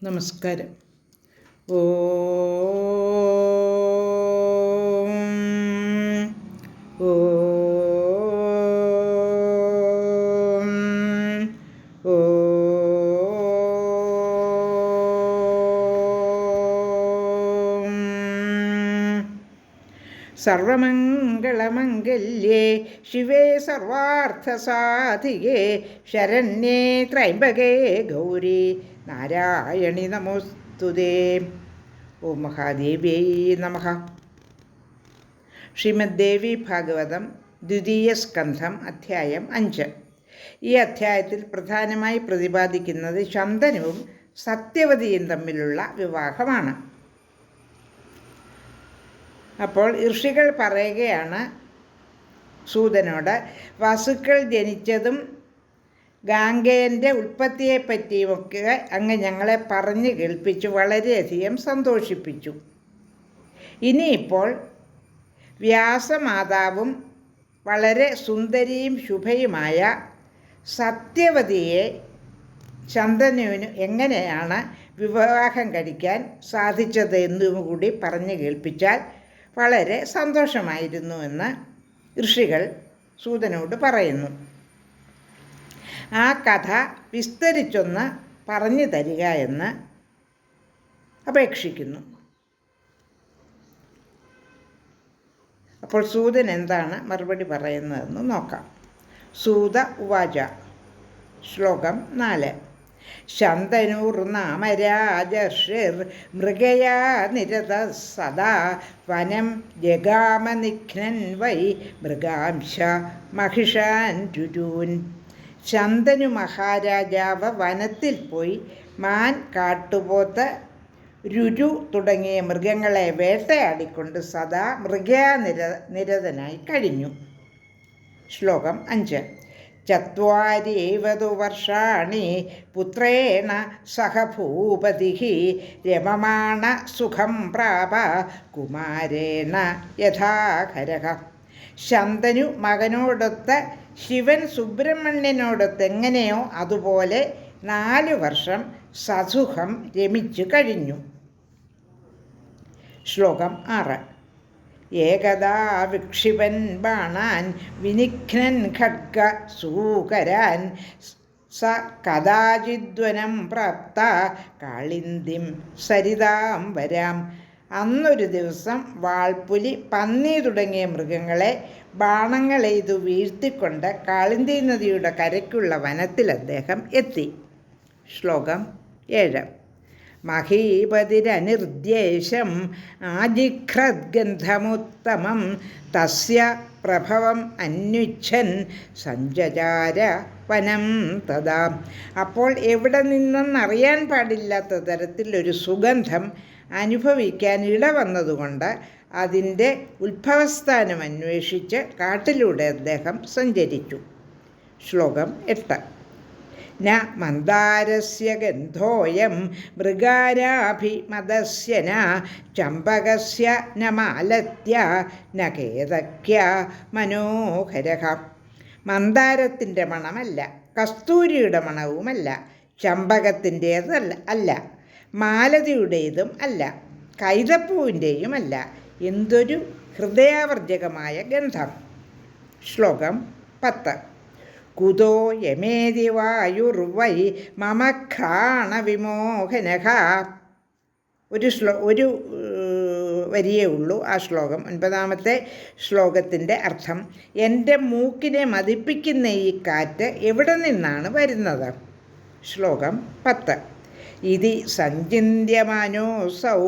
നമസ്കാരം. ഓം ഓം ഓം. സർവമംഗളമംഗല്യേ ശിവേ സർവാർത്ഥസാധികേ ശരണ്യേ ത്രയംബകേ ഗൗരി നാരായണി നമോസ്തുതേ. ഓം മഹാദേവ്യൈ നമഃ. ശ്രീമദ് ദേവി ഭാഗവതം ദ്വിതീയ സ്കന്ധം അധ്യായം 5. ഈ അധ്യായത്തിൽ പ്രധാനമായി പ്രതിപാദിക്കുന്നത് ശന്തനുവും സത്യവതിയും തമ്മിലുള്ള വിവാഹമാണ്. അപ്പോൾ ഋഷികൾ പറയുകയാണ് സൂതനോട്, വസുക്കൾ ജനിച്ചതും ഗാംഗേയൻ്റെ ഉൽപ്പത്തിയെപ്പറ്റിയുമൊക്കെ അങ്ങ് ഞങ്ങളെ പറഞ്ഞു കേൾപ്പിച്ചു വളരെയധികം സന്തോഷിപ്പിച്ചു. ഇനിയിപ്പോൾ വ്യാസമാതാവും വളരെ സുന്ദരിയും ശുഭയുമായ സത്യവതിയെ ശന്തനുവിന് എങ്ങനെയാണ് വിവാഹം കഴിക്കാൻ സാധിച്ചത് എന്നും കൂടി പറഞ്ഞു കേൾപ്പിച്ചാൽ വളരെ സന്തോഷമായിരുന്നു എന്ന് ഋഷികൾ സൂതനോട് പറയുന്നു. ആ കഥ വിസ്തരിച്ചൊന്ന് പറഞ്ഞു തരിക എന്ന് അപേക്ഷിക്കുന്നു. അപ്പോൾ സൂതൻ എന്താണ് മറുപടി പറയുന്നതെന്ന് നോക്കാം. സൂത ഉവാച. ശ്ലോകം 4. ശന്തനൂർനാമരാജർഷിർ മൃഗയാ നിരത സദാ വനം ജഗാമനിഘ്നൻ വൈ മൃഗാംശ മഹിഷാൻ രുരൂൻ. ശന്തനു മഹാരാജാവ് വനത്തിൽ പോയി മാൻ, കാട്ടുപോത്ത്, രുരു തുടങ്ങിയ മൃഗങ്ങളെ വേട്ടയാടിക്കൊണ്ട് സദാ മൃഗയാനിരതനായി കഴിഞ്ഞു. ശ്ലോകം 5. ചത്വാരീവതു വർഷാണി പുത്രേണ സഹ ഭൂപതിഃ രമമാണ സുഖം പ്രാപ കുമാരേണ യഥാഹരഃ. ശന്തനു മകനോടൊത്ത് ശിവൻ സുബ്രഹ്മണ്യനോടൊത്ത് എങ്ങനെയോ അതുപോലെ 4 വർഷം സസുഖം രമിച്ചു കഴിഞ്ഞു. ശ്ലോകം 6. ഏകദാ വിക്ഷിപൻ ബാണാൻ വിനിഘ്നൻ ഖഡ്ഗ സൂകരാൻ സ കഥാചിദ്വനം പ്രാപ്ത കാളിന്ദിം സരിതാം വരാം. അന്നൊരു ദിവസം വാൾപുലി, പന്നി തുടങ്ങിയ മൃഗങ്ങളെ ബാണങ്ങളെയ്തു വീഴ്ത്തിക്കൊണ്ട് കാളിന്തി നദിയുടെ കരയ്ക്കുള്ള വനത്തിൽ അദ്ദേഹം എത്തി. ശ്ലോകം 7. മഹീപതിരനിർദ്ദേശം ആജിഘ്രദ്ഗന്ധമുത്തമം തസ്യ പ്രഭവം അന്വിച്ഛൻ സഞ്ചചാര വനം തഥാ. അപ്പോൾ എവിടെ നിന്നെന്നറിയാൻ പാടില്ലാത്ത തരത്തിൽ ഒരു സുഗന്ധം അനുഭവിക്കാൻ ഇടവന്നതുകൊണ്ട് അതിൻ്റെ ഉത്ഭവസ്ഥാനം അന്വേഷിച്ച് കാട്ടിലൂടെ അദ്ദേഹം സഞ്ചരിച്ചു. ശ്ലോകം 8. ന മന്ദാരസ്യ ഗന്ധോയം മൃഗാരാഭിമദസ്യ ന ചമ്പകസ്യ ന മാലത്യ ന കേതക്യ മനോഹരഃ. മന്ദാരത്തിൻ്റെ മണമല്ല, കസ്തൂരിയുടെ മണവുമല്ല, ചമ്പകത്തിൻ്റേതല്ല അല്ല, മാലതിയുടേതും അല്ല, കൈതപ്പൂവിൻ്റെയുമല്ല. എന്തൊരു ഹൃദയാവർജകമായ ഗന്ധം. ശ്ലോകം 10. കുതോ യമേതി വായുർവൈ മമ ഘ്രാണവിമോഹനഃ. ഒരു വരിയേ ഉള്ളൂ ആ ശ്ലോകം. 9ാമത്തെ ശ്ലോകത്തിൻ്റെ അർത്ഥം, എൻ്റെ മൂക്കിനെ മതിപ്പിക്കുന്ന ഈ കാറ്റ് എവിടെ നിന്നാണ് വരുന്നത്? ശ്ലോകം 10. ഇതി സഞ്ചിന്യമാനോസൗ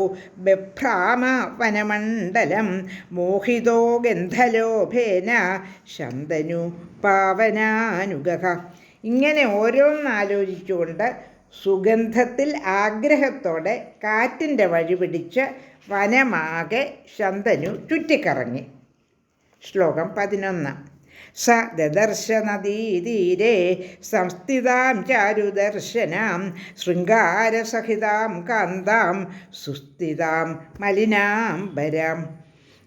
ബഭ്രാമ വനമണ്ഡലം മോഹിതോ ഗന്ധലോഭേന ശന്തനു പാവനാനുഗഃ. ഇങ്ങനെ ഓരോന്നാലോചിച്ചുകൊണ്ട് സുഗന്ധത്തിൽ ആഗ്രഹത്തോടെ കാറ്റിൻ്റെ വഴി പിടിച്ച് വനമാകെ ശന്തനു ചുറ്റിക്കറങ്ങി. ശ്ലോകം 11. സ ദദർശ നദീതീരെ സംസ്ഥിതാം ചാരുദർശനാം ശൃംഗാരസഹിതാം കാന്താം സുസ്ഥിതാം മലിനാംബരാം.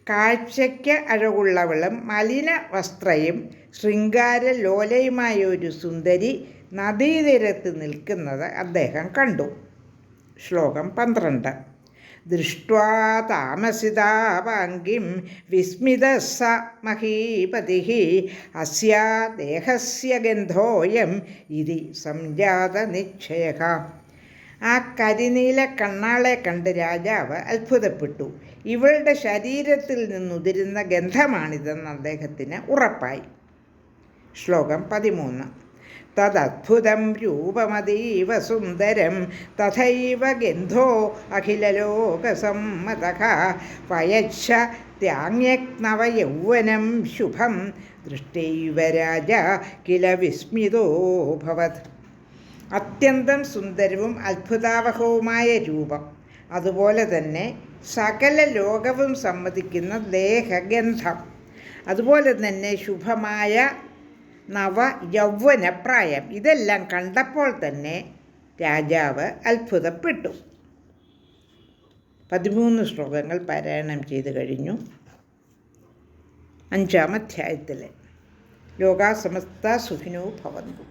കാഴ്ചയ്ക്ക് അഴകുള്ളവളും മലിന വസ്ത്രയും ശൃംഗാരലോലയുമായ ഒരു സുന്ദരി നദീതീരത്ത് നിൽക്കുന്നത് അദ്ദേഹം കണ്ടു. ശ്ലോകം 12. ദൃഷ്ട്വാ താമസിതാവാംഗിം വിസ്മിതഃ സ മഹീപതിഃ അസ്യാ ദേഹസ്യ ഗന്ധോയം ഇതി സംജാതനിശ്ചയഃ. ആ കരിനീല കണ്ണാളെ കണ്ട് രാജാവ് അത്ഭുതപ്പെട്ടു. ഇവളുടെ ശരീരത്തിൽ നിന്നുതിരുന്ന ഗന്ധമാണിതെന്ന് അദ്ദേഹത്തിന് ഉറപ്പായി. ശ്ലോകം 13. തദദ്ഭുതം രൂപമതീവ സുന്ദരം തഥൈവ ഗന്ധോ അഖിലലോകസമ്മതഃ പയച്ഛ ത്യാജ്ഞനവയൗവനം ശുഭം ദൃഷ്ടൈവ രാജ കില വിസ്മിതോഭവത്. അത്യന്തം സുന്ദരവും അത്ഭുതാവഹവുമായ രൂപം, അതുപോലെ തന്നെ സകല ലോകവും സമ്മതിക്കുന്ന ദേഹഗന്ധം, അതുപോലെ തന്നെ ശുഭമായ നവയൗവനപ്രായം, ഇതെല്ലാം കണ്ടപ്പോൾ തന്നെ രാജാവ് അത്ഭുതപ്പെട്ടു. 13 ശ്ലോകങ്ങൾ പാരായണം ചെയ്തു കഴിഞ്ഞു. 5-ാം അധ്യായത്തിൽ ലോകാ സമസ്ത സുഖിനോ ഭവന്തു.